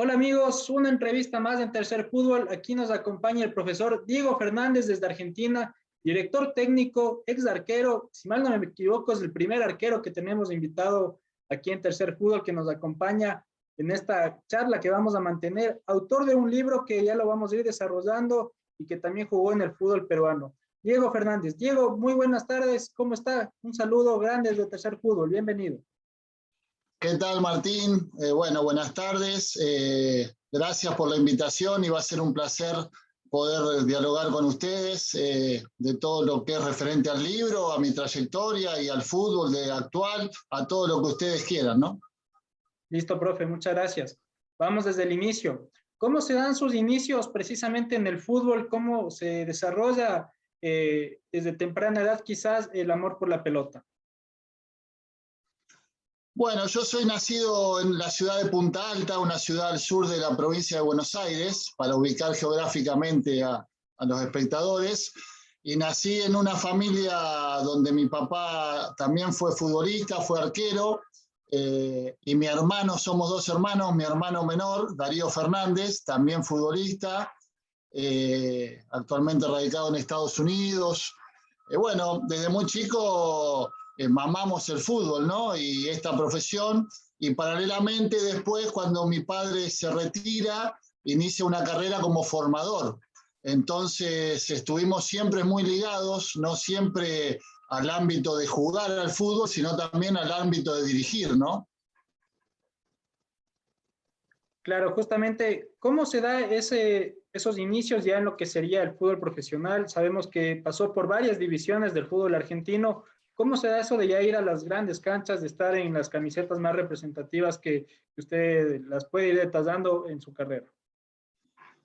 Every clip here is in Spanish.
Hola amigos, una entrevista más en Tercer Fútbol. Aquí nos acompaña el profesor Diego Fernández desde Argentina, director técnico, ex arquero. Si mal no me equivoco, es el primer arquero que tenemos invitado aquí en Tercer Fútbol que nos acompaña en esta charla que vamos a mantener. Autor de un libro que ya lo vamos a ir desarrollando y que también jugó en el fútbol peruano. Diego Fernández. Diego, muy buenas tardes. ¿Cómo está? Un saludo grande desde Tercer Fútbol. Bienvenido. ¿Qué tal, Martín? Bueno, buenas tardes. Gracias por la invitación y va a ser un placer poder dialogar con ustedes de todo lo que es referente al libro, a mi trayectoria y al fútbol de actual, a todo lo que ustedes quieran, ¿no? Listo, profe, muchas gracias. Vamos desde el inicio. ¿Cómo se dan sus inicios precisamente en el fútbol? ¿Cómo se desarrolla desde temprana edad quizás el amor por la pelota? Bueno, yo soy nacido en la ciudad de Punta Alta, una ciudad al sur de la provincia de Buenos Aires, para ubicar geográficamente a los espectadores. Y nací en una familia donde mi papá también fue futbolista, fue arquero, y mi hermano, somos dos hermanos, mi hermano menor, Darío Fernández, también futbolista, actualmente radicado en Estados Unidos. Bueno, desde muy chico mamamos el fútbol, ¿no? Y esta profesión, y paralelamente después, cuando mi padre se retira, inicia una carrera como formador. Entonces estuvimos siempre muy ligados, no siempre al ámbito de jugar al fútbol, sino también al ámbito de dirigir, ¿no? Claro, justamente, ¿cómo se da esos inicios ya en lo que sería el fútbol profesional? Sabemos que pasó por varias divisiones del fútbol argentino. ¿Cómo se da eso de ya ir a las grandes canchas, de estar en las camisetas más representativas que usted las puede ir detallando en su carrera?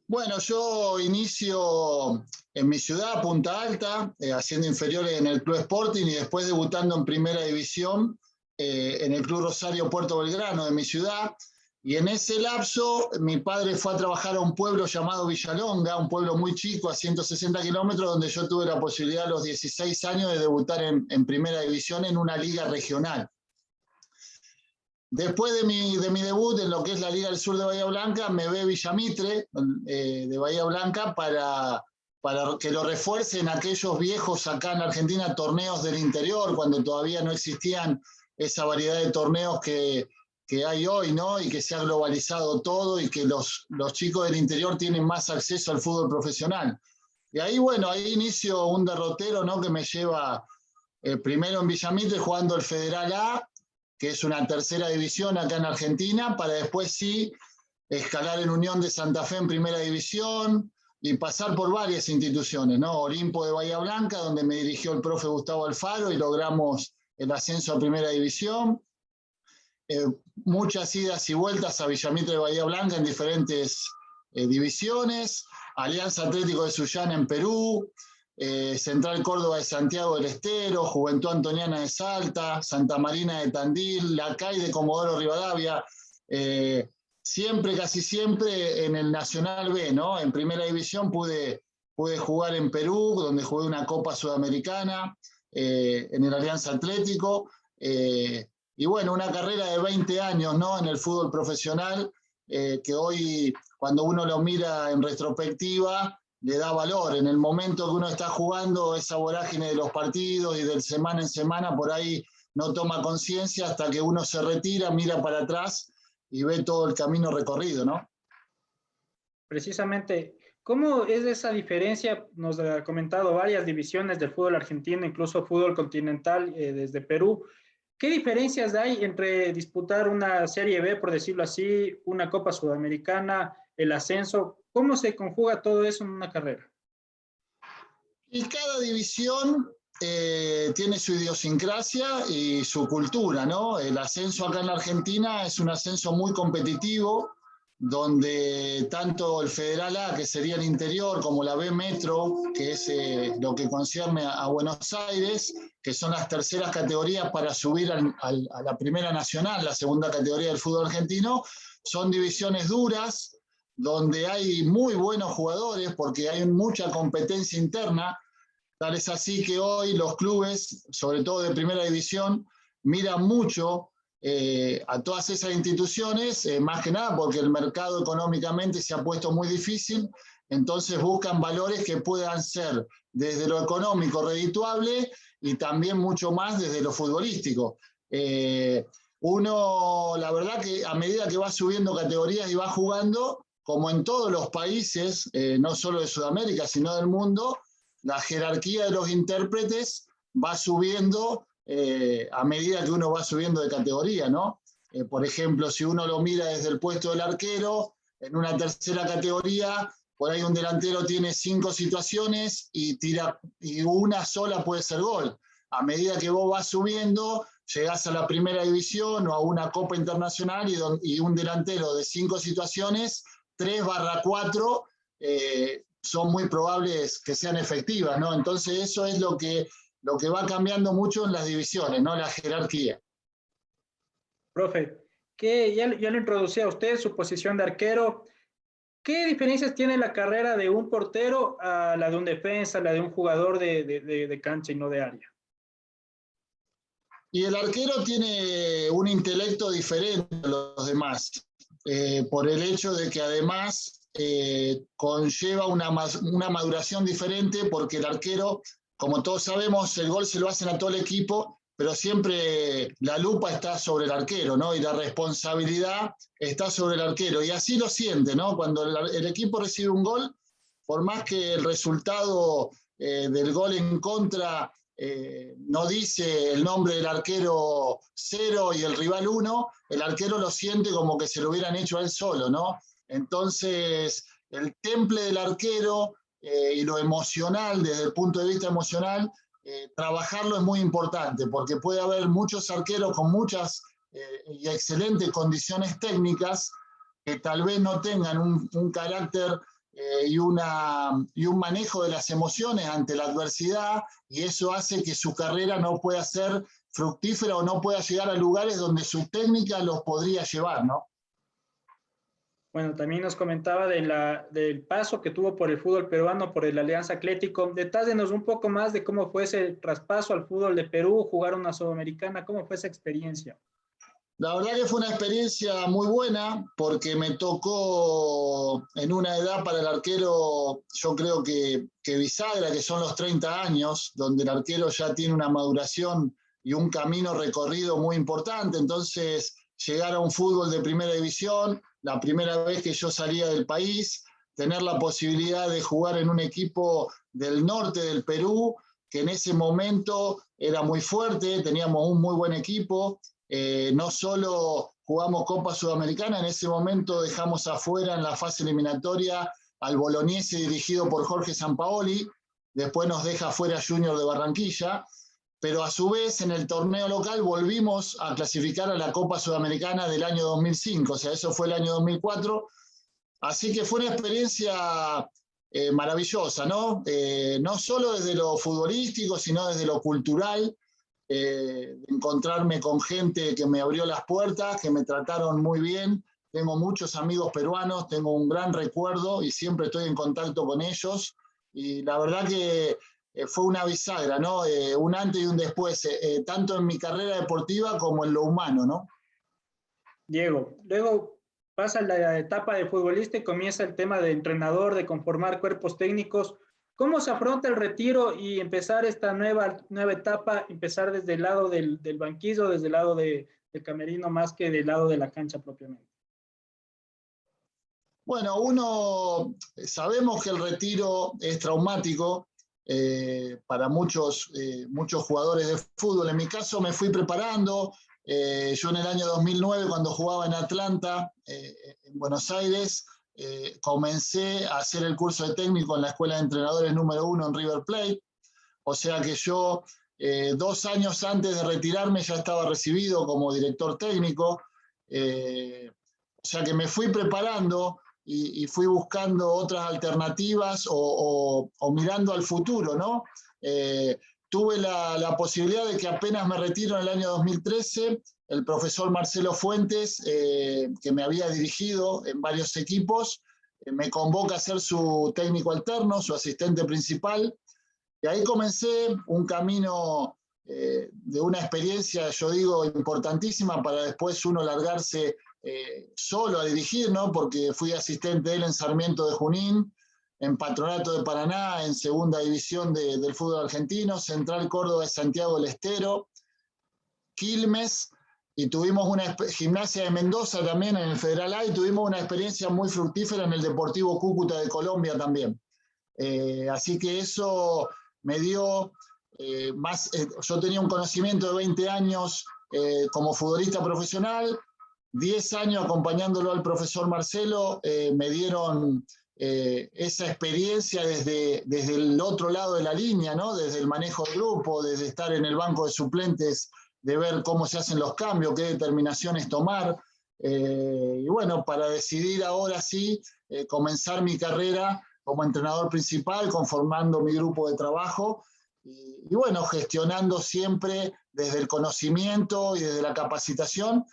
Bueno, yo inicio en mi ciudad, Punta Alta, haciendo inferiores en el Club Sporting y después debutando en Primera División en el Club Rosario Puerto Belgrano de mi ciudad. Y en ese lapso mi padre fue a trabajar a un pueblo llamado Villalonga, un pueblo muy chico, a 160 kilómetros, donde yo tuve la posibilidad a los 16 años de debutar en Primera División en una liga regional. Después de mi debut en lo que es la Liga del Sur de Bahía Blanca, me ve Villamitre de Bahía Blanca para que lo refuercen aquellos viejos acá en Argentina torneos del interior, cuando todavía no existían esa variedad de torneos que hay hoy, ¿no? Y que se ha globalizado todo y que los chicos del interior tienen más acceso al fútbol profesional. Y ahí, bueno, ahí inicio un derrotero, ¿no? Que me lleva primero en Villamitre jugando el Federal A, que es una tercera división acá en Argentina, para después sí escalar en Unión de Santa Fe en primera división y pasar por varias instituciones, ¿no? Olimpo de Bahía Blanca, donde me dirigió el profe Gustavo Alfaro y logramos el ascenso a primera división. Muchas idas y vueltas a Villamitre de Bahía Blanca en diferentes divisiones, Alianza Atlético de Sullana en Perú, Central Córdoba de Santiago del Estero, Juventud Antoniana de Salta, Santa Marina de Tandil, La CAI de Comodoro Rivadavia, siempre, casi siempre en el Nacional B, ¿no? En primera división pude jugar en Perú, donde jugué una Copa Sudamericana, en el Alianza Atlético, y bueno, una carrera de 20 años, ¿no? En el fútbol profesional, que hoy, cuando uno lo mira en retrospectiva, le da valor. En el momento que uno está jugando, esa vorágine de los partidos y del semana en semana, por ahí no toma conciencia hasta que uno se retira, mira para atrás y ve todo el camino recorrido, ¿no? Precisamente, ¿cómo es esa diferencia? Nos ha comentado varias divisiones del fútbol argentino, incluso fútbol continental desde Perú. ¿Qué diferencias hay entre disputar una Serie B, por decirlo así, una Copa Sudamericana, el ascenso? ¿Cómo se conjuga todo eso en una carrera? Y cada división tiene su idiosincrasia y su cultura, ¿no? El ascenso acá en la Argentina es un ascenso muy competitivo, donde tanto el Federal A, que sería el interior, como la B Metro, que es lo que concierne a Buenos Aires, que son las terceras categorías para subir a la primera nacional, la segunda categoría del fútbol argentino, son divisiones duras, donde hay muy buenos jugadores, porque hay mucha competencia interna. Tal es así que hoy los clubes, sobre todo de primera división, miran mucho a todas esas instituciones, más que nada porque el mercado económicamente se ha puesto muy difícil, entonces buscan valores que puedan ser desde lo económico redituable y también mucho más desde lo futbolístico. Uno, la verdad que a medida que va subiendo categorías y va jugando, como en todos los países, no solo de Sudamérica, sino del mundo, la jerarquía de los intérpretes va subiendo a medida que uno va subiendo de categoría, ¿no? Por ejemplo, si uno lo mira desde el puesto del arquero, en una tercera categoría, por ahí un delantero tiene 5 situaciones y una sola puede ser gol. A medida que vos vas subiendo, llegás a la primera división o a una Copa Internacional y un delantero de 5 situaciones, 3/4 son muy probables que sean efectivas, ¿no? Entonces eso es lo que va cambiando mucho en las divisiones, ¿no? La jerarquía. Profe, que ya lo introducí a usted, su posición de arquero. ¿Qué diferencias tiene la carrera de un portero a la de un defensa, la de un jugador de cancha y no de área? Y el arquero tiene un intelecto diferente a los demás, por el hecho de que además conlleva una maduración diferente, porque el arquero, como todos sabemos, el gol se lo hacen a todo el equipo, pero siempre la lupa está sobre el arquero, ¿no? Y la responsabilidad está sobre el arquero. Y así lo siente, ¿no? Cuando el equipo recibe un gol, por más que el resultado del gol en contra no dice el nombre del arquero 0 y el rival 1, el arquero lo siente como que se lo hubieran hecho a él solo, ¿no? Entonces, el temple del arquero y lo emocional, desde el punto de vista emocional, trabajarlo es muy importante, porque puede haber muchos arqueros con muchas y excelentes condiciones técnicas que tal vez no tengan un carácter y un manejo de las emociones ante la adversidad, y eso hace que su carrera no pueda ser fructífera o no pueda llegar a lugares donde su técnica los podría llevar, ¿no? Bueno, también nos comentaba del paso que tuvo por el fútbol peruano, por el Alianza Atlético. Detállenos un poco más de cómo fue ese traspaso al fútbol de Perú, jugar una Sudamericana, cómo fue esa experiencia. La verdad que fue una experiencia muy buena, porque me tocó en una edad para el arquero, yo creo que bisagra, que son los 30 años, donde el arquero ya tiene una maduración y un camino recorrido muy importante. Entonces, llegar a un fútbol de primera división, la primera vez que yo salía del país, tener la posibilidad de jugar en un equipo del norte del Perú, que en ese momento era muy fuerte, teníamos un muy buen equipo. No solo jugamos Copa Sudamericana, en ese momento dejamos afuera en la fase eliminatoria al Bolognese dirigido por Jorge Sampaoli, después nos deja afuera Junior de Barranquilla, pero a su vez en el torneo local volvimos a clasificar a la Copa Sudamericana del año 2005, o sea, eso fue el año 2004, así que fue una experiencia maravillosa, ¿no? No solo desde lo futbolístico, sino desde lo cultural, encontrarme con gente que me abrió las puertas, que me trataron muy bien. Tengo muchos amigos peruanos, tengo un gran recuerdo y siempre estoy en contacto con ellos. Y la verdad que fue una bisagra, ¿no? Un antes y un después, tanto en mi carrera deportiva como en lo humano, ¿no? Diego, luego pasa la etapa de futbolista y comienza el tema de entrenador, de conformar cuerpos técnicos. ¿Cómo se afronta el retiro y empezar esta nueva etapa, empezar desde el lado del banquillo, desde el lado del camerino, más que del lado de la cancha propiamente? Bueno, sabemos que el retiro es traumático para muchos jugadores de fútbol. En mi caso me fui preparando. Yo en el año 2009, cuando jugaba en Atlanta, en Buenos Aires, comencé a hacer el curso de técnico en la Escuela de Entrenadores número 1 en River Plate. O sea que yo, 2 años antes de retirarme, ya estaba recibido como director técnico. O sea que me fui preparando y fui buscando otras alternativas o mirando al futuro, ¿no? Tuve la posibilidad de que apenas me retiro en el año 2013, el profesor Marcelo Fuentes, que me había dirigido en varios equipos, me convoca a ser su técnico alterno, su asistente principal, y ahí comencé un camino de una experiencia, yo digo, importantísima para después uno largarse solo a dirigir, ¿no? Porque fui asistente de él en Sarmiento de Junín, en Patronato de Paraná, en segunda división del fútbol argentino, Central Córdoba de Santiago del Estero, Quilmes, y tuvimos una Gimnasia de Mendoza también en el Federal A, y tuvimos una experiencia muy fructífera en el Deportivo Cúcuta de Colombia también. Así que eso me dio más, yo tenía un conocimiento de 20 años como futbolista profesional, 10 años acompañándolo al profesor Marcelo, me dieron esa experiencia desde el otro lado de la línea, ¿no? Desde el manejo del grupo, desde estar en el banco de suplentes, de ver cómo se hacen los cambios, qué determinaciones tomar. Y bueno, para decidir ahora sí comenzar mi carrera como entrenador principal, conformando mi grupo de trabajo y bueno, gestionando siempre desde el conocimiento y desde la capacitación,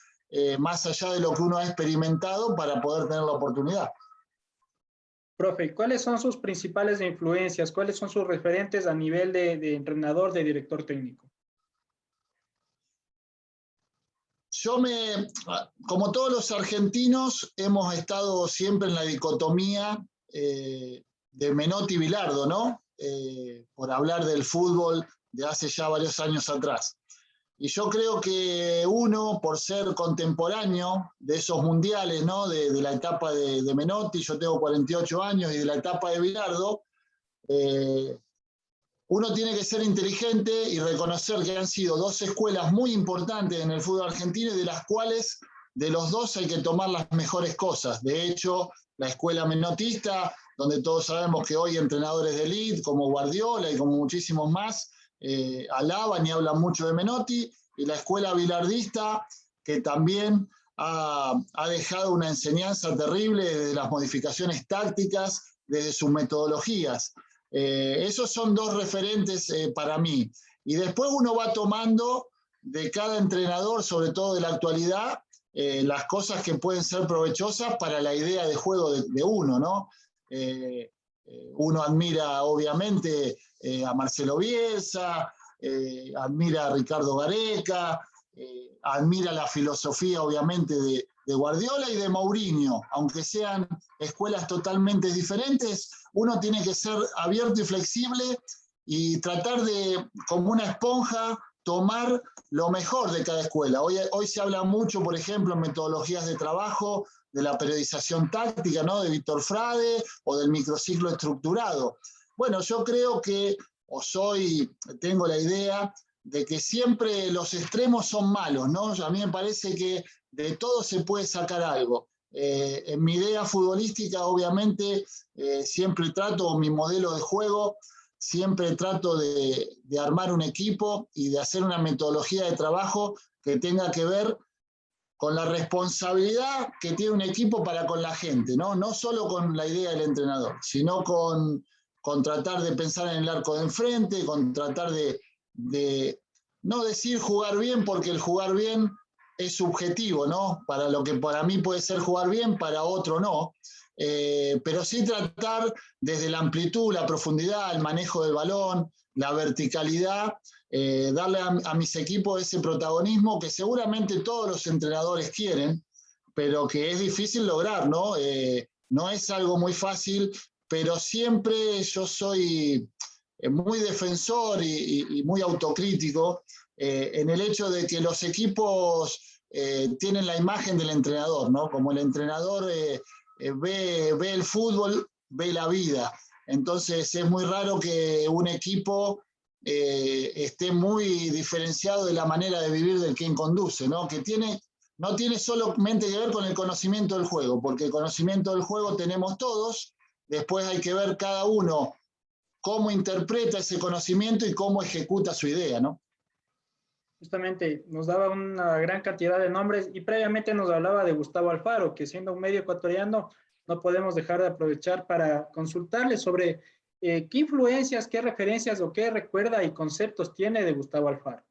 más allá de lo que uno ha experimentado para poder tener la oportunidad. Profe, ¿cuáles son sus principales influencias? ¿Cuáles son sus referentes a nivel de entrenador, de director técnico? Como todos los argentinos, hemos estado siempre en la dicotomía de Menotti y Bilardo, ¿no? Por hablar del fútbol de hace ya varios años atrás. Y yo creo que uno, por ser contemporáneo de esos mundiales, ¿no? De la etapa de Menotti, yo tengo 48 años, y de la etapa de Bilardo, uno tiene que ser inteligente y reconocer que han sido dos escuelas muy importantes en el fútbol argentino y de las cuales de los dos hay que tomar las mejores cosas. De hecho, la escuela menotista, donde todos sabemos que hoy entrenadores de élite como Guardiola y como muchísimos más alaban y hablan mucho de Menotti, y la escuela bilardista, que también ha dejado una enseñanza terrible desde las modificaciones tácticas, desde sus metodologías. Esos son dos referentes para mí. Y después uno va tomando de cada entrenador, sobre todo de la actualidad, las cosas que pueden ser provechosas para la idea de juego de uno, ¿no? Uno admira, obviamente, a Marcelo Bielsa, admira a Ricardo Gareca, admira la filosofía, obviamente, de Guardiola y de Mourinho. Aunque sean escuelas totalmente diferentes, uno tiene que ser abierto y flexible y tratar de, como una esponja, tomar lo mejor de cada escuela. Hoy se habla mucho, por ejemplo, en metodologías de trabajo, de la periodización táctica, ¿no? De Víctor Frade o del microciclo estructurado. Bueno, yo creo que, tengo la idea de que siempre los extremos son malos, ¿no? A mí me parece que de todo se puede sacar algo. En mi idea futbolística, obviamente, siempre trato, mi modelo de juego, siempre trato de armar un equipo y de hacer una metodología de trabajo que tenga que ver con la responsabilidad que tiene un equipo para con la gente, ¿no? No solo con la idea del entrenador, sino con tratar de pensar en el arco de enfrente, con tratar de no decir jugar bien, porque el jugar bien es subjetivo, ¿no? Para lo que para mí puede ser jugar bien, para otro no. Pero sí tratar desde la amplitud, la profundidad, el manejo del balón, la verticalidad, darle a mis equipos ese protagonismo que seguramente todos los entrenadores quieren, pero que es difícil lograr, ¿no? No es algo muy fácil, pero siempre yo soy muy defensor y muy autocrítico en el hecho de que los equipos tienen la imagen del entrenador, ¿no? Como el entrenador ve el fútbol, ve la vida. Entonces es muy raro que un equipo esté muy diferenciado de la manera de vivir del quien conduce, ¿no? Que no tiene solamente que ver con el conocimiento del juego, porque el conocimiento del juego tenemos todos, después hay que ver cada uno cómo interpreta ese conocimiento y cómo ejecuta su idea, ¿no? Justamente nos daba una gran cantidad de nombres y previamente nos hablaba de Gustavo Alfaro, que siendo un medio ecuatoriano no podemos dejar de aprovechar para consultarle sobre qué influencias, qué referencias o qué recuerda y conceptos tiene de Gustavo Alfaro.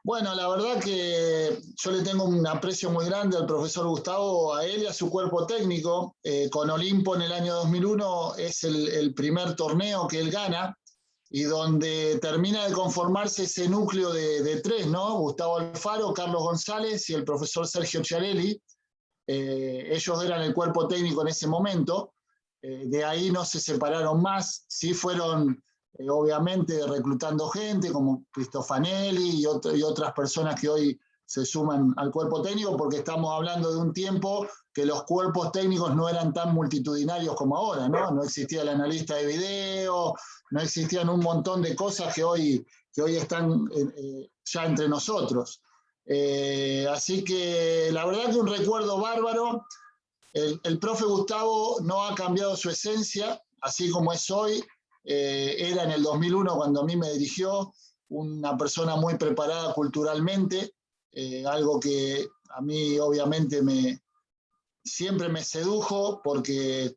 Bueno, la verdad que yo le tengo un aprecio muy grande al profesor Gustavo, a él y a su cuerpo técnico. Con Olimpo en el año 2001 es el primer torneo que él gana. y donde termina de conformarse ese núcleo de tres, ¿no? Gustavo Alfaro, Carlos González y el profesor Sergio Chiarelli. Ellos eran el cuerpo técnico en ese momento. De ahí no se separaron más. Sí fueron, obviamente, reclutando gente como Cristofanelli y otras personas que hoy se suman al cuerpo técnico, porque estamos hablando de un tiempo que los cuerpos técnicos no eran tan multitudinarios como ahora, ¿no? No existía el analista de video, no existían un montón de cosas que hoy están ya entre nosotros. Así que la verdad que un recuerdo bárbaro. El profe Gustavo no ha cambiado su esencia, así como es hoy. Era en el 2001 cuando a mí me dirigió, una persona muy preparada culturalmente, algo que a mí obviamente siempre me sedujo, porque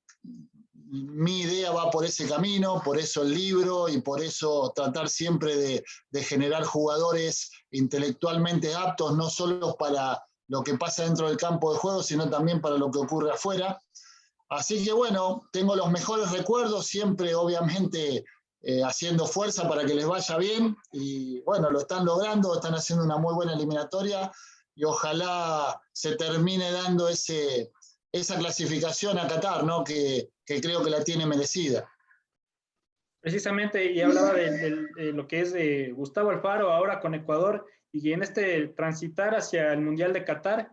mi idea va por ese camino, por eso el libro y por eso tratar siempre de generar jugadores intelectualmente aptos, no solo para lo que pasa dentro del campo de juego, sino también para lo que ocurre afuera. Así que bueno, tengo los mejores recuerdos, siempre obviamente haciendo fuerza para que les vaya bien, y bueno, lo están logrando, están haciendo una muy buena eliminatoria, y ojalá se termine dando esa clasificación a Qatar, ¿no? Que creo que la tiene merecida. Precisamente, y hablaba de lo que es de Gustavo Alfaro ahora con Ecuador y en este transitar hacia el Mundial de Qatar.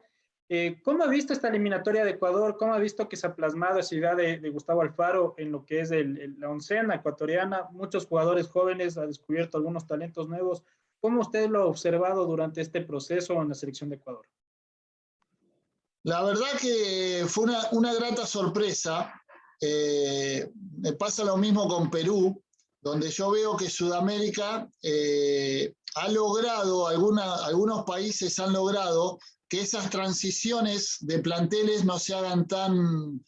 ¿Cómo ha visto esta eliminatoria de Ecuador? ¿Cómo ha visto que se ha plasmado esa idea de Gustavo Alfaro en lo que es la oncena ecuatoriana? Muchos jugadores jóvenes, ha descubierto algunos talentos nuevos. ¿Cómo usted lo ha observado durante este proceso en la selección de Ecuador? La verdad que fue una grata sorpresa. Me pasa lo mismo con Perú, donde yo veo que Sudamérica ha logrado, algunos países han logrado que esas transiciones de planteles no se hagan tan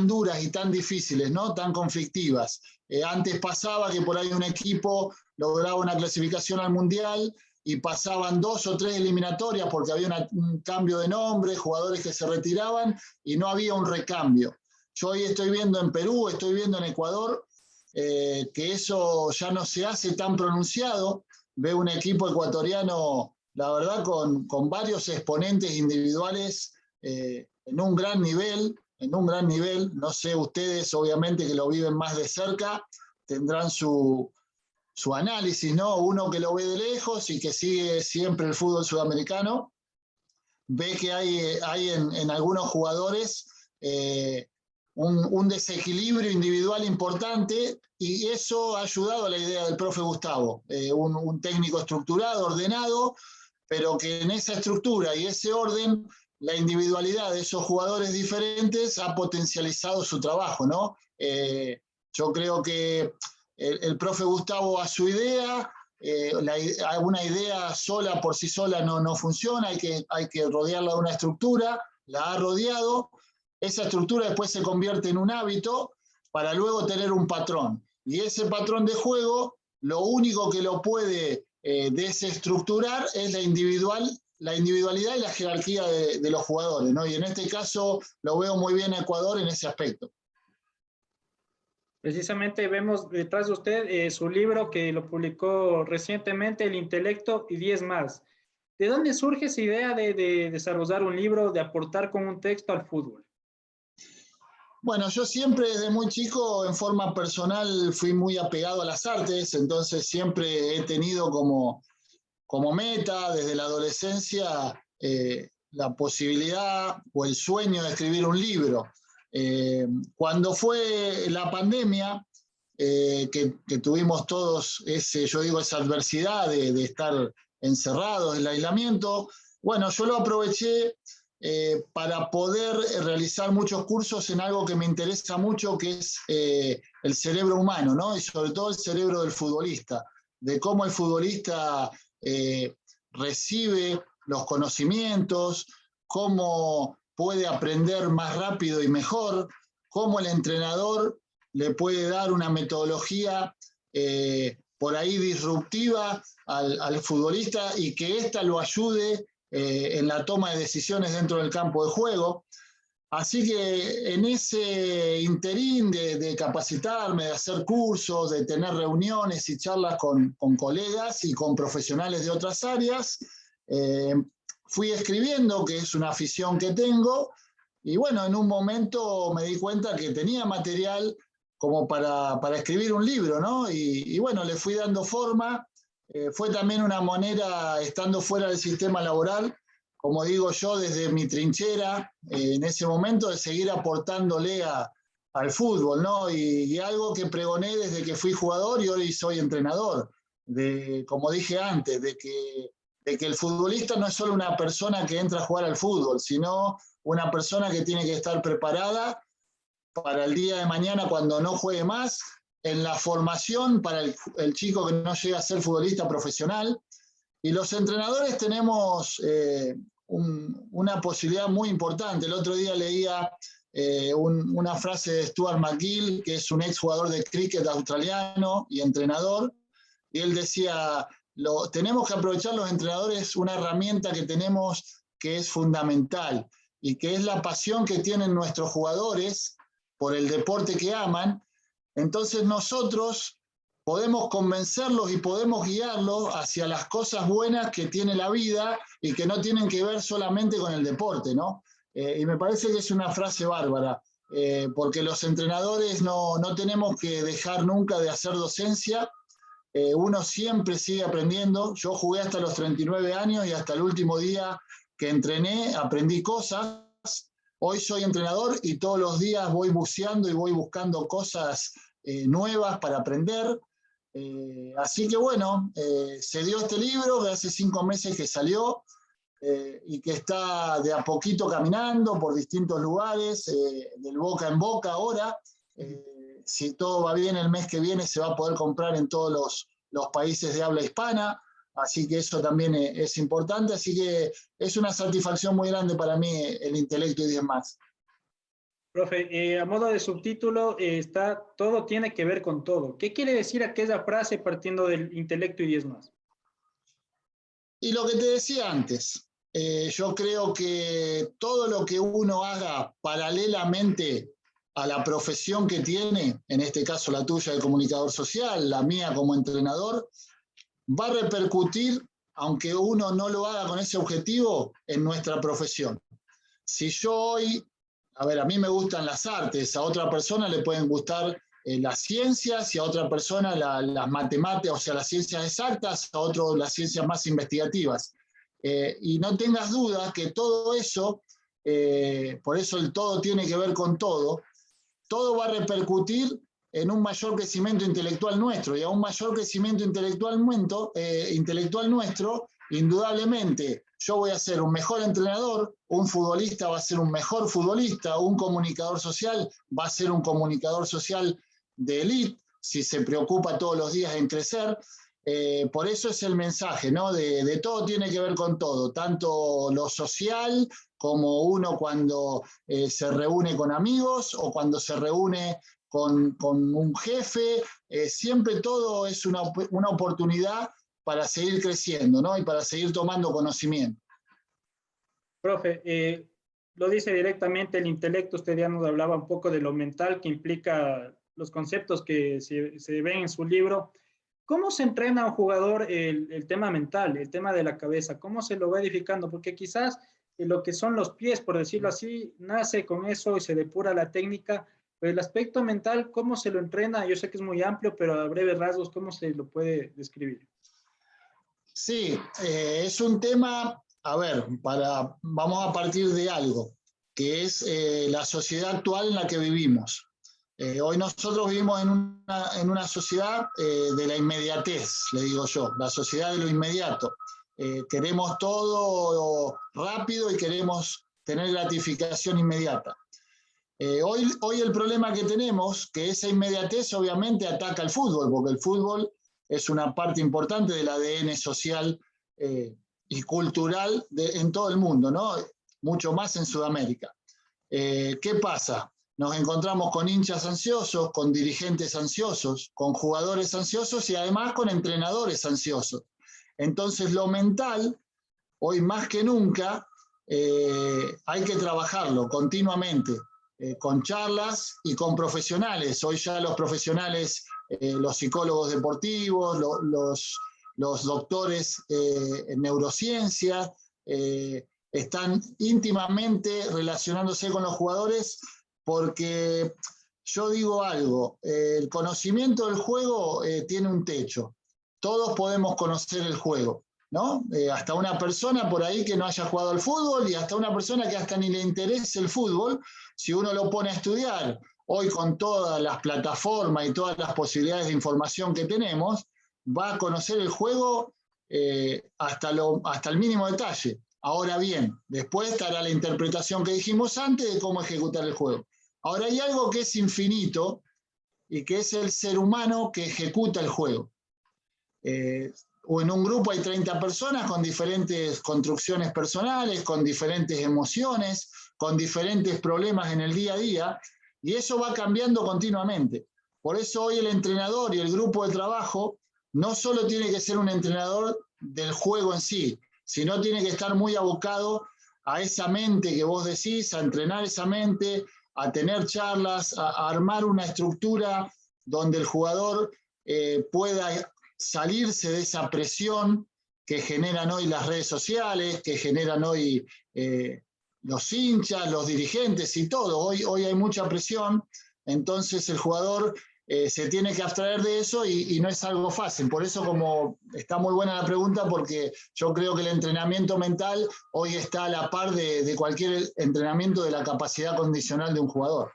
duras y tan difíciles, ¿no? Tan conflictivas. Antes pasaba que por ahí un equipo lograba una clasificación al Mundial y pasaban 2 o 3 eliminatorias porque había un cambio de nombre, jugadores que se retiraban y no había un recambio. Yo hoy estoy viendo en Perú, estoy viendo en Ecuador, que eso ya no se hace tan pronunciado. Veo un equipo ecuatoriano, la verdad, con varios exponentes individuales en un gran nivel, no sé, ustedes obviamente que lo viven más de cerca, tendrán su análisis, ¿no? Uno que lo ve de lejos y que sigue siempre el fútbol sudamericano, ve que hay en algunos jugadores un desequilibrio individual importante, y eso ha ayudado a la idea del profe Gustavo, un técnico estructurado, ordenado, pero que en esa estructura y ese orden, la individualidad de esos jugadores diferentes ha potencializado su trabajo, ¿no? Yo creo que el profe Gustavo a su idea, una idea sola por sí sola no funciona, hay que rodearla de una estructura, la ha rodeado, esa estructura después se convierte en un hábito para luego tener un patrón. Y ese patrón de juego, lo único que lo puede desestructurar es la individualidad y la jerarquía de los jugadores, ¿no? Y en este caso lo veo muy bien a Ecuador en ese aspecto. Precisamente vemos detrás de usted su libro que lo publicó recientemente, El intelecto y 10 más. ¿De dónde surge esa idea de desarrollar un libro, de aportar con un texto al fútbol? Bueno, yo siempre desde muy chico, en forma personal, fui muy apegado a las artes, entonces siempre he tenido como meta desde la adolescencia la posibilidad o el sueño de escribir un libro. Cuando fue la pandemia, que tuvimos todos esa adversidad de estar encerrados, el aislamiento, bueno, yo lo aproveché para poder realizar muchos cursos en algo que me interesa mucho, que es el cerebro humano, ¿no? Y sobre todo el cerebro del futbolista, de cómo el futbolista recibe los conocimientos, cómo puede aprender más rápido y mejor, cómo el entrenador le puede dar una metodología por ahí disruptiva al futbolista y que ésta lo ayude en la toma de decisiones dentro del campo de juego. Así que en ese interín de capacitarme, de hacer cursos, de tener reuniones y charlas con colegas y con profesionales de otras áreas, fui escribiendo, que es una afición que tengo, y bueno, en un momento me di cuenta que tenía material como para escribir un libro, ¿no? Y bueno, le fui dando forma. Fue también una manera, estando fuera del sistema laboral, como digo yo, desde mi trinchera, en ese momento, de seguir aportándole al fútbol, ¿no? Y algo que pregoné desde que fui jugador y hoy soy entrenador, como dije antes, de que el futbolista no es solo una persona que entra a jugar al fútbol, sino una persona que tiene que estar preparada para el día de mañana cuando no juegue más, en la formación para el chico que no llega a ser futbolista profesional. Y los entrenadores tenemos una posibilidad muy importante. El otro día leía una frase de Stuart McGill, que es un exjugador de cricket australiano y entrenador, y él decía, tenemos que aprovechar los entrenadores una herramienta que tenemos que es fundamental, y que es la pasión que tienen nuestros jugadores por el deporte que aman. Entonces nosotros podemos convencerlos y podemos guiarlos hacia las cosas buenas que tiene la vida y que no tienen que ver solamente con el deporte, ¿no? Y me parece que es una frase bárbara, porque los entrenadores no tenemos que dejar nunca de hacer docencia. Uno siempre sigue aprendiendo. Yo jugué hasta los 39 años y hasta el último día que entrené aprendí cosas. Hoy soy entrenador y todos los días voy buceando y voy buscando cosas nuevas para aprender. Así que bueno, se dio este libro de hace 5 meses que salió y que está de a poquito caminando por distintos lugares, del boca en boca ahora. Si todo va bien, el mes que viene se va a poder comprar en todos los países de habla hispana, así que eso también es importante, así que es una satisfacción muy grande para mí el intelecto y 10 más. Profe, a modo de subtítulo está todo tiene que ver con todo. ¿Qué quiere decir aquella frase partiendo del intelecto y 10 más? Y lo que te decía antes, yo creo que todo lo que uno haga paralelamente a la profesión que tiene, en este caso la tuya de comunicador social, la mía como entrenador, va a repercutir, aunque uno no lo haga con ese objetivo, en nuestra profesión. Si yo hoy, a mí me gustan las artes, a otra persona le pueden gustar las ciencias y a otra persona las matemáticas, o sea, las ciencias exactas, a otro las ciencias más investigativas. Y no tengas dudas que todo eso, por eso el todo tiene que ver con todo va a repercutir en un mayor crecimiento intelectual nuestro, y a un mayor crecimiento intelectual nuestro, indudablemente yo voy a ser un mejor entrenador, un futbolista va a ser un mejor futbolista, un comunicador social va a ser un comunicador social de élite, si se preocupa todos los días en crecer. Por eso es el mensaje, ¿no? De todo tiene que ver con todo, tanto lo social como uno cuando se reúne con amigos o cuando se reúne con un jefe, siempre todo es una oportunidad para seguir creciendo, ¿no? Y para seguir tomando conocimiento. Profe, lo dice directamente el intelecto, usted ya nos hablaba un poco de lo mental que implica los conceptos que se ven en su libro. ¿Cómo se entrena a un jugador el tema mental, el tema de la cabeza? ¿Cómo se lo va edificando? Porque quizás lo que son los pies, por decirlo así, nace con eso y se depura la técnica, pero el aspecto mental, ¿cómo se lo entrena? Yo sé que es muy amplio, pero a breves rasgos, ¿cómo se lo puede describir? Sí, es un tema, vamos a partir de algo, que es la sociedad actual en la que vivimos. Hoy nosotros vivimos en una sociedad de la inmediatez, le digo yo, la sociedad de lo inmediato. Queremos todo rápido y queremos tener gratificación inmediata. Hoy el problema que tenemos, que esa inmediatez obviamente ataca al fútbol, porque el fútbol es una parte importante del ADN social y cultural en todo el mundo, ¿no? Mucho más en Sudamérica. ¿Qué pasa? Nos encontramos con hinchas ansiosos, con dirigentes ansiosos, con jugadores ansiosos y además con entrenadores ansiosos. Entonces lo mental, hoy más que nunca, hay que trabajarlo continuamente, con charlas y con profesionales. Hoy ya los profesionales, los psicólogos deportivos, los doctores en neurociencia, están íntimamente relacionándose con los jugadores, porque yo digo algo, el conocimiento del juego tiene un techo. Todos podemos conocer el juego, ¿no? Hasta una persona por ahí que no haya jugado al fútbol y hasta una persona que hasta ni le interese el fútbol, si uno lo pone a estudiar, hoy con todas las plataformas y todas las posibilidades de información que tenemos, va a conocer el juego hasta el mínimo detalle. Ahora bien, después estará la interpretación que dijimos antes de cómo ejecutar el juego. Ahora hay algo que es infinito y que es el ser humano que ejecuta el juego. O en un grupo hay 30 personas con diferentes construcciones personales, con diferentes emociones, con diferentes problemas en el día a día, y eso va cambiando continuamente. Por eso hoy el entrenador y el grupo de trabajo no solo tiene que ser un entrenador del juego en sí, sino tiene que estar muy abocado a esa mente que vos decís, a entrenar esa mente, a tener charlas, a armar una estructura donde el jugador pueda salirse de esa presión que generan hoy las redes sociales, que generan hoy los hinchas, los dirigentes y todo. Hoy hay mucha presión, entonces el jugador se tiene que abstraer de eso y no es algo fácil. Por eso, como está muy buena la pregunta, porque yo creo que el entrenamiento mental hoy está a la par de cualquier entrenamiento de la capacidad condicional de un jugador.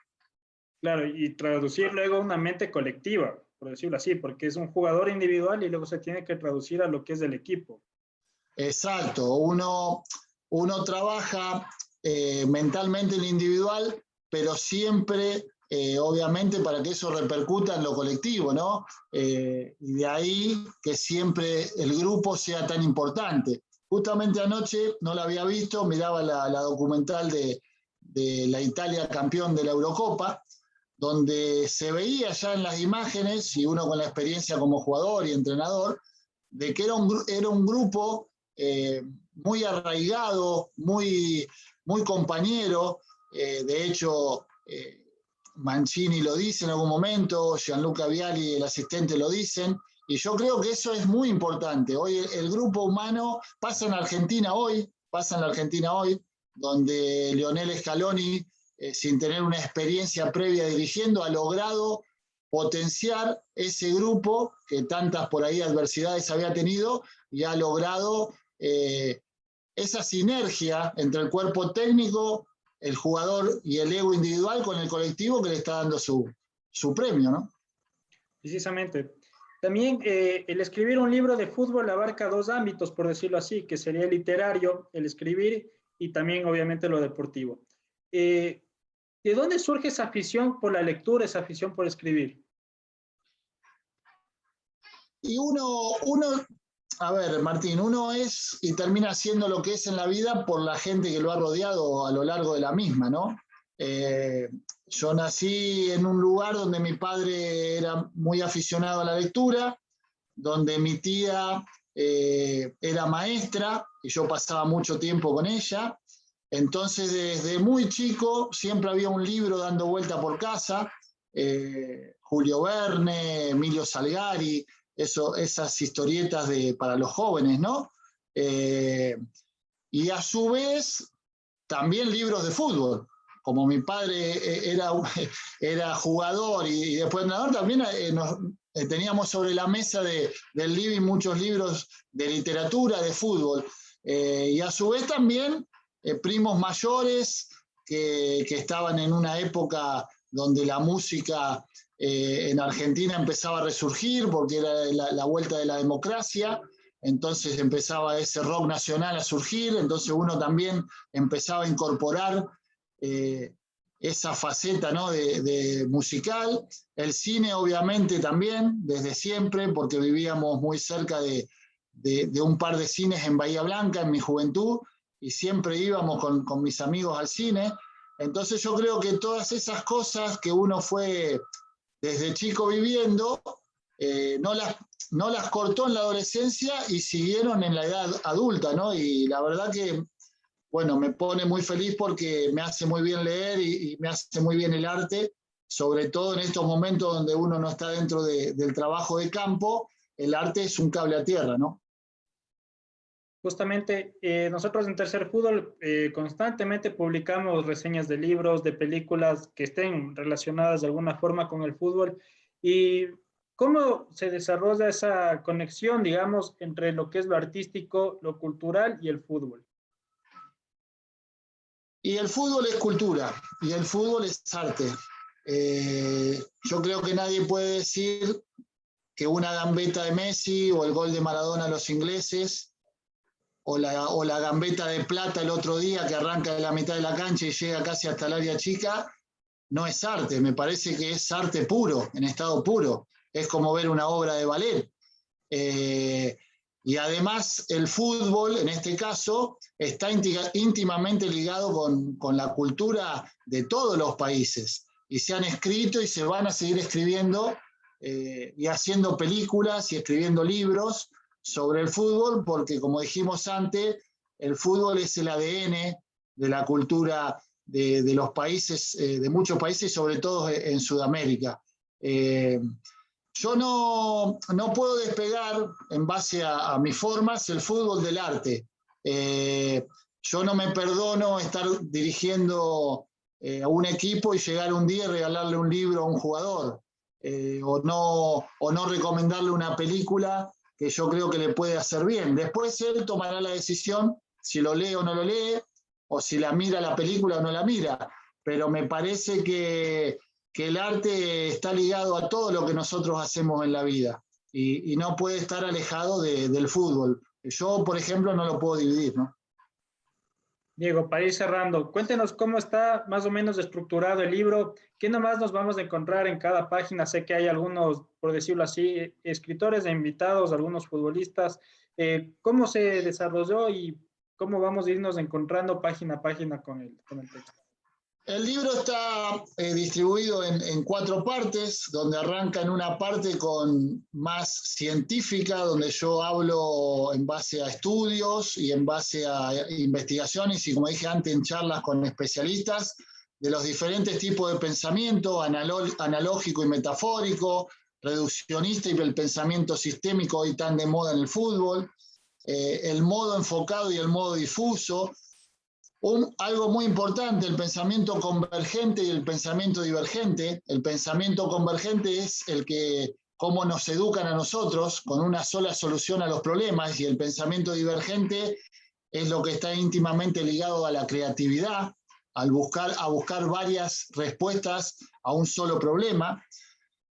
Claro, y traducir luego una mente colectiva, por decirlo así, porque es un jugador individual y luego se tiene que traducir a lo que es del equipo. Exacto, uno trabaja mentalmente en lo individual, pero siempre, obviamente, para que eso repercuta en lo colectivo, ¿no? Y de ahí que siempre el grupo sea tan importante. Justamente anoche, no la había visto, miraba la documental de la Italia campeón de la Eurocopa, donde se veía ya en las imágenes, y uno con la experiencia como jugador y entrenador, de que era un grupo muy arraigado, muy compañero. De hecho, Mancini lo dice en algún momento, Gianluca Vialli, el asistente, lo dicen, y yo creo que eso es muy importante. Hoy el grupo humano pasa en la Argentina hoy, donde Lionel Scaloni, sin tener una experiencia previa dirigiendo, ha logrado potenciar ese grupo que tantas por ahí adversidades había tenido, y ha logrado esa sinergia entre el cuerpo técnico, el jugador y el ego individual con el colectivo, que le está dando su premio, ¿no? Precisamente. También el escribir un libro de fútbol abarca dos ámbitos, por decirlo así, que sería el literario, el escribir, y también obviamente lo deportivo. ¿De dónde surge esa afición por la lectura, esa afición por escribir? Y a ver, Martín, uno es y termina siendo lo que es en la vida por la gente que lo ha rodeado a lo largo de la misma, ¿no? Yo nací en un lugar donde mi padre era muy aficionado a la lectura, donde mi tía era maestra y yo pasaba mucho tiempo con ella. Entonces, desde muy chico siempre había un libro dando vuelta por casa, Julio Verne, Emilio Salgari, esas historietas para los jóvenes, ¿no? Y a su vez, también libros de fútbol. Como mi padre era jugador y después entrenador, también teníamos sobre la mesa del living muchos libros de literatura, de fútbol. Y a su vez también primos mayores que estaban en una época donde la música en Argentina empezaba a resurgir porque era la vuelta de la democracia, entonces empezaba ese rock nacional a surgir, entonces uno también empezaba a incorporar esa faceta, ¿no? de musical. El cine obviamente también, desde siempre, porque vivíamos muy cerca de un par de cines en Bahía Blanca en mi juventud, y siempre íbamos con mis amigos al cine. Entonces yo creo que todas esas cosas que uno fue desde chico viviendo, no las cortó en la adolescencia y siguieron en la edad adulta, ¿no? Y la verdad que bueno, me pone muy feliz porque me hace muy bien leer y me hace muy bien el arte, sobre todo en estos momentos donde uno no está dentro del trabajo de campo, el arte es un cable a tierra, ¿no? Justamente nosotros en Tercer Fútbol constantemente publicamos reseñas de libros, de películas que estén relacionadas de alguna forma con el fútbol. ¿Y cómo se desarrolla esa conexión, digamos, entre lo que es lo artístico, lo cultural y el fútbol? Y el fútbol es cultura, y el fútbol es arte. Yo creo que nadie puede decir que una gambeta de Messi o el gol de Maradona a los ingleses o la gambeta de Plata el otro día que arranca de la mitad de la cancha y llega casi hasta el área chica, no es arte, me parece que es arte puro, en estado puro. Es como ver una obra de ballet. Eh, y además el fútbol, en este caso, está íntimamente ligado con la cultura de todos los países. Y se han escrito y se van a seguir escribiendo y haciendo películas y escribiendo libros sobre el fútbol, porque como dijimos antes, el fútbol es el ADN de la cultura de los países, de muchos países, sobre todo en Sudamérica. Yo no puedo despegar en base a mis formas el fútbol del arte. Yo no me perdono estar dirigiendo a un equipo y llegar un día y regalarle un libro a un jugador, o no recomendarle una película que yo creo que le puede hacer bien. Después él tomará la decisión si lo lee o no lo lee, o si la mira la película o no la mira. Pero me parece que el arte está ligado a todo lo que nosotros hacemos en la vida y no puede estar alejado del fútbol. Yo, por ejemplo, no lo puedo dividir, ¿no? Diego, para ir cerrando, cuéntenos cómo está más o menos estructurado el libro, qué nomás nos vamos a encontrar en cada página. Sé que hay algunos, por decirlo así, escritores e invitados, algunos futbolistas. ¿Cómo se desarrolló y cómo vamos a irnos encontrando página a página con el texto? El libro está distribuido en 4 partes, donde arranca en una parte con más científica, donde yo hablo en base a estudios y en base a investigaciones y, como dije antes, en charlas con especialistas de los diferentes tipos de pensamiento, analógico y metafórico, reduccionista y el pensamiento sistémico hoy tan de moda en el fútbol, el modo enfocado y el modo difuso. Algo muy importante, el pensamiento convergente y el pensamiento divergente. El pensamiento convergente es el que, cómo nos educan a nosotros con una sola solución a los problemas, y el pensamiento divergente es lo que está íntimamente ligado a la creatividad, a buscar varias respuestas a un solo problema.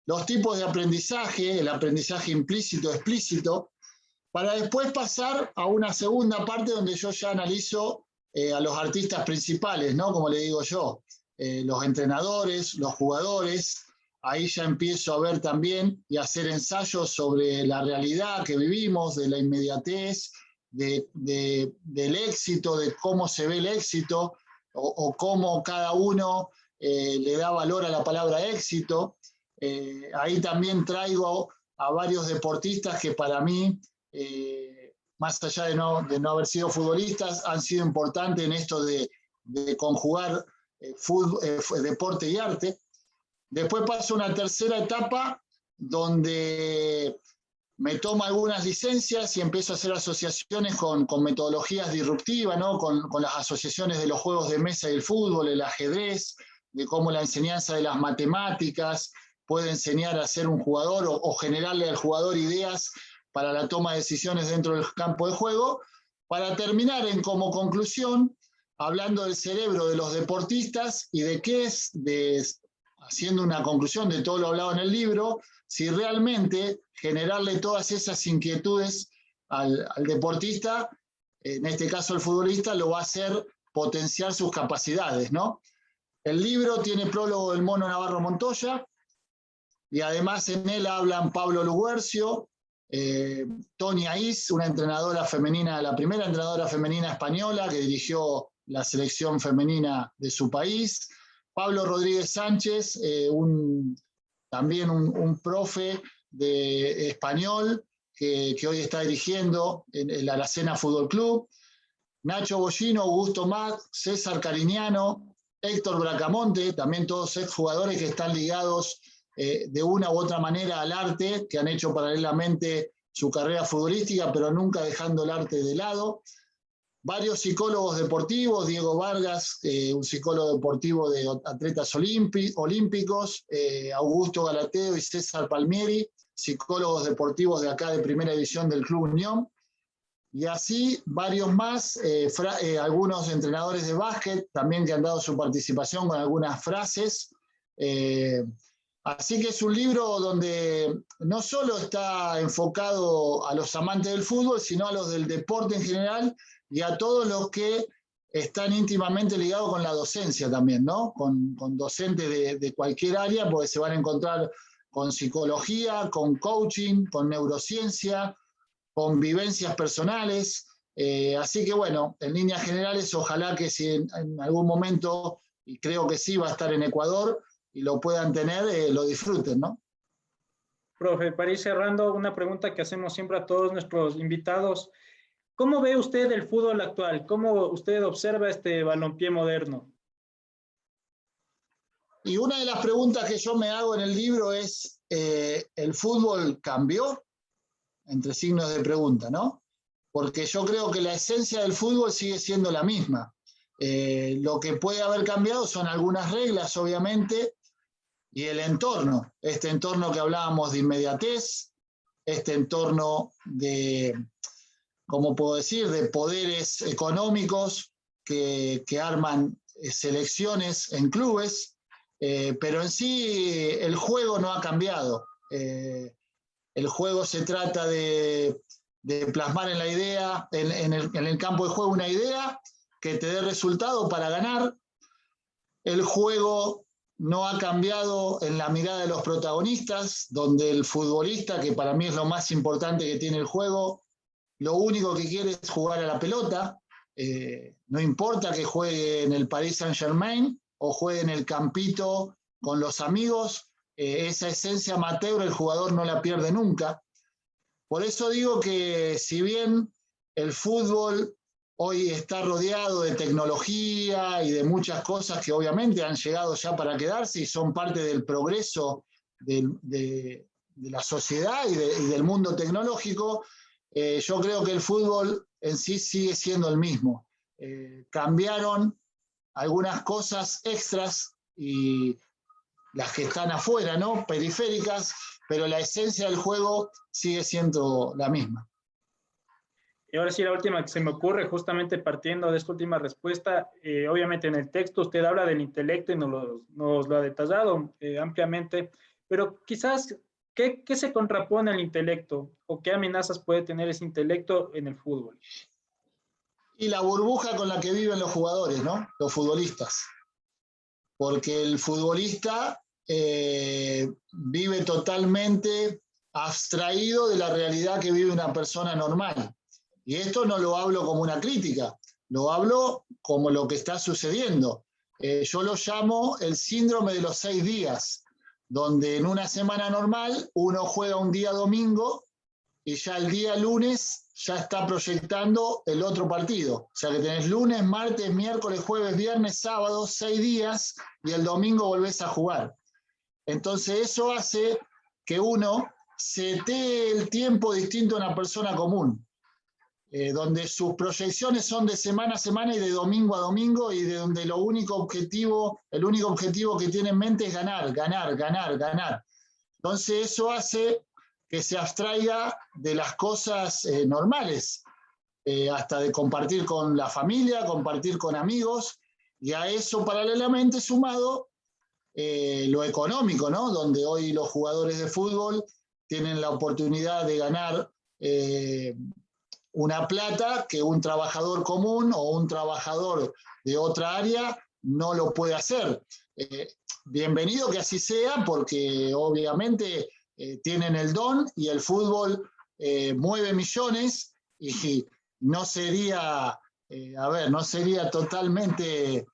Los tipos de aprendizaje, el aprendizaje implícito, explícito, para después pasar a una segunda parte donde yo ya analizo a los artistas principales, ¿no? Como le digo yo, los entrenadores, los jugadores. Ahí ya empiezo a ver también y a hacer ensayos sobre la realidad que vivimos, de la inmediatez, del éxito, de cómo se ve el éxito, o cómo cada uno le da valor a la palabra éxito. Ahí también traigo a varios deportistas que para mí, más allá de no haber sido futbolistas, han sido importantes en esto de conjugar deporte y arte. Después paso a una tercera etapa donde me tomo algunas licencias y empiezo a hacer asociaciones con metodologías disruptivas, ¿no? Con las asociaciones de los juegos de mesa y el fútbol, el ajedrez, de cómo la enseñanza de las matemáticas puede enseñar a ser un jugador o generarle al jugador ideas para la toma de decisiones dentro del campo de juego, para terminar como conclusión hablando del cerebro de los deportistas y de qué es, haciendo una conclusión de todo lo hablado en el libro, si realmente generarle todas esas inquietudes al deportista, en este caso el futbolista, lo va a hacer potenciar sus capacidades, ¿no? El libro tiene prólogo del Mono Navarro Montoya, y además en él hablan Pablo Luguercio, Tony Aiz, una entrenadora femenina, la primera entrenadora femenina española que dirigió la selección femenina de su país, Pablo Rodríguez Sánchez, también un profe de español que hoy está dirigiendo el Aracena Fútbol Club, Nacho Bollino, Augusto Matt, César Cariñano, Héctor Bracamonte, también todos exjugadores que están ligados de una u otra manera al arte, que han hecho paralelamente su carrera futbolística, pero nunca dejando el arte de lado. Varios psicólogos deportivos, Diego Vargas, un psicólogo deportivo de atletas olímpicos, Augusto Galateo y César Palmieri, psicólogos deportivos de acá de Primera División del Club Unión. Y así varios más, algunos entrenadores de básquet también que han dado su participación con algunas frases. Así que es un libro donde no solo está enfocado a los amantes del fútbol, sino a los del deporte en general y a todos los que están íntimamente ligados con la docencia también, ¿no? Con docentes de cualquier área, porque se van a encontrar con psicología, con coaching, con neurociencia, con vivencias personales. Así que bueno, en líneas generales, ojalá que si en algún momento, y creo que sí, va a estar en Ecuador, y lo puedan tener, lo disfruten, ¿no? Profe, para ir cerrando, una pregunta que hacemos siempre a todos nuestros invitados. ¿Cómo ve usted el fútbol actual? ¿Cómo usted observa este balompié moderno? Y una de las preguntas que yo me hago en el libro es, ¿el fútbol cambió? Entre signos de pregunta, ¿no? Porque yo creo que la esencia del fútbol sigue siendo la misma. Lo que puede haber cambiado son algunas reglas, obviamente, y el entorno. Este entorno que hablábamos de inmediatez, este entorno de, ¿cómo puedo decir?, de poderes económicos que arman selecciones en clubes, pero en sí el juego no ha cambiado. El juego se trata de plasmar en la idea, en el campo de juego una idea que te dé resultado para ganar. El juego no ha cambiado en la mirada de los protagonistas, donde el futbolista, que para mí es lo más importante que tiene el juego, lo único que quiere es jugar a la pelota. No importa que juegue en el Paris Saint-Germain o juegue en el campito con los amigos, esa esencia amateur el jugador no la pierde nunca. Por eso digo que si bien el fútbol hoy está rodeado de tecnología y de muchas cosas que obviamente han llegado ya para quedarse y son parte del progreso de la sociedad y del mundo tecnológico, yo creo que el fútbol en sí sigue siendo el mismo. Cambiaron algunas cosas extras y las que están afuera, ¿no? Periféricas, pero la esencia del juego sigue siendo la misma. Y ahora sí, la última que se me ocurre, justamente partiendo de esta última respuesta, obviamente en el texto usted habla del intelecto y nos lo ha detallado ampliamente, pero quizás, ¿qué se contrapone al intelecto o qué amenazas puede tener ese intelecto en el fútbol? Y la burbuja con la que viven los jugadores, ¿no? Los futbolistas. Porque el futbolista vive totalmente abstraído de la realidad que vive una persona normal. Y esto no lo hablo como una crítica, lo hablo como lo que está sucediendo. Yo lo llamo el síndrome de los 6 días, donde en una semana normal uno juega un día domingo y ya el día lunes ya está proyectando el otro partido. O sea que tenés lunes, martes, miércoles, jueves, viernes, sábado, 6 días y el domingo volvés a jugar. Entonces eso hace que uno setee el tiempo distinto a una persona común. Donde sus proyecciones son de semana a semana y de domingo a domingo y de donde el único objetivo que tiene en mente es ganar, ganar, ganar, ganar. Entonces eso hace que se abstraiga de las cosas normales, hasta de compartir con la familia, compartir con amigos, y a eso paralelamente sumado lo económico, ¿no? Donde hoy los jugadores de fútbol tienen la oportunidad de ganar una plata que un trabajador común o un trabajador de otra área no lo puede hacer. Bienvenido que así sea, porque obviamente tienen el don y el fútbol mueve millones y no sería, no sería totalmente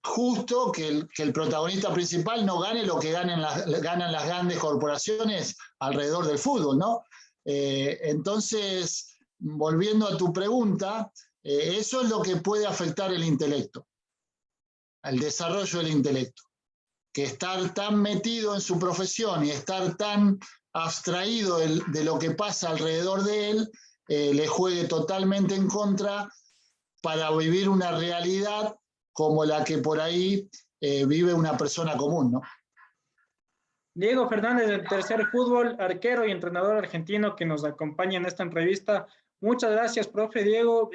justo que el protagonista principal no gane lo que ganan las grandes corporaciones alrededor del fútbol, ¿no? Entonces, volviendo a tu pregunta, Eso es lo que puede afectar el intelecto, el desarrollo del intelecto. Que estar tan metido en su profesión y estar tan abstraído de lo que pasa alrededor de él, le juegue totalmente en contra para vivir una realidad como la que por ahí vive una persona común, ¿no? Diego Fernández del Tercer Fútbol, arquero y entrenador argentino que nos acompaña en esta entrevista. Muchas gracias, profe Diego.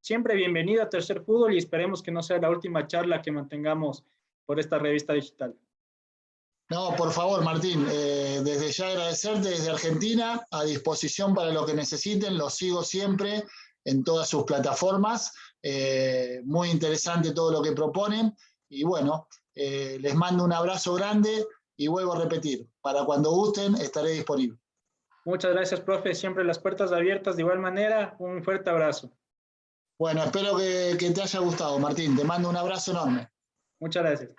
Siempre bienvenido a Tercer Fútbol y esperemos que no sea la última charla que mantengamos por esta revista digital. No, por favor, Martín, desde ya agradecerte desde Argentina, a disposición para lo que necesiten, los sigo siempre en todas sus plataformas, muy interesante todo lo que proponen, y bueno, les mando un abrazo grande y vuelvo a repetir, para cuando gusten estaré disponible. Muchas gracias, profe, siempre las puertas abiertas de igual manera, un fuerte abrazo. Bueno, espero que te haya gustado, Martín, te mando un abrazo enorme. Muchas gracias.